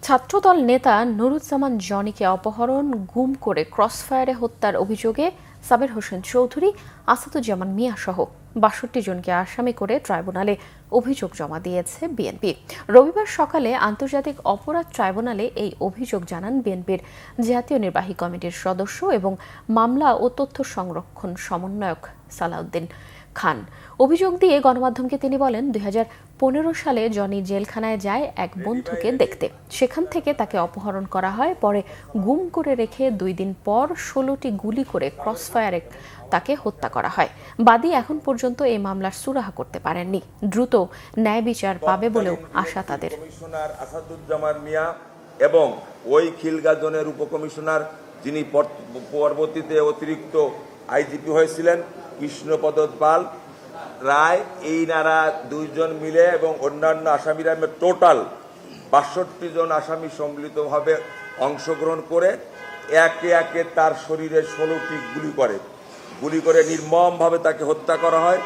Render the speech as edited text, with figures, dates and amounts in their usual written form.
ছাত্রদল নেতা নুরুজ্জামান জনিকে অপহরণ, গুম করে ক্রসফায়ারে হত্যার অভিযোগে সাবের হোসেন চৌধুরী, আসাদুজ্জামান মিয়া সহ ৬২ জনকে আসামি করে ট্রাইব্যুনালে অভিযোগ জমা দিয়েছে বিএনপি। রবিবার সকালে আন্তর্জাতিক অপরাধ ট্রাইব্যুনালে এই অভিযোগ জানান বিএনপির জাতীয় নির্বাহী কমিটির সদস্য এবং মামলা ও তথ্য সংরক্ষণ সমন্বয়ক সালাউদ্দিন খান। অভিযোগ দিয়ে গণমাধ্যমকে তিনি বলেন, ২০১৫ সালে জনি জেলখানায় যায় এক বন্ধুকে দেখতে। সেখান থেকে তাকে অপহরণ করা হয়, পরে গুম করে রেখে ২ দিন পর ১৬টি গুলি করে ক্রসফায়ারে তাকে হত্যা করা হয়। বাদী এখন পর্যন্ত এই মামলার সুরাহা করতে পারেননি। দ্রুত ন্যায় বিচার পাবে বলেও আশা তাদের। কমিশনার আসাদুজ্জামান মিয়া এবং ওই খিলগা জোনের উপকমিশনার, যিনি পরবর্তীতে অতিরিক্ত আইজিপি হয়েছিলেন, কৃষ্ণপদ পাল রায়, এই নারা ২ জন মিলে এবং অন্যান্য আসামিরা টোটাল ৬২ জন আসামি সম্মিলিতভাবে অংশগ্রহণ করে একে একে তার শরীরে ১৬টি গুলি করে নির্মমভাবে তাকে হত্যা করা হয়।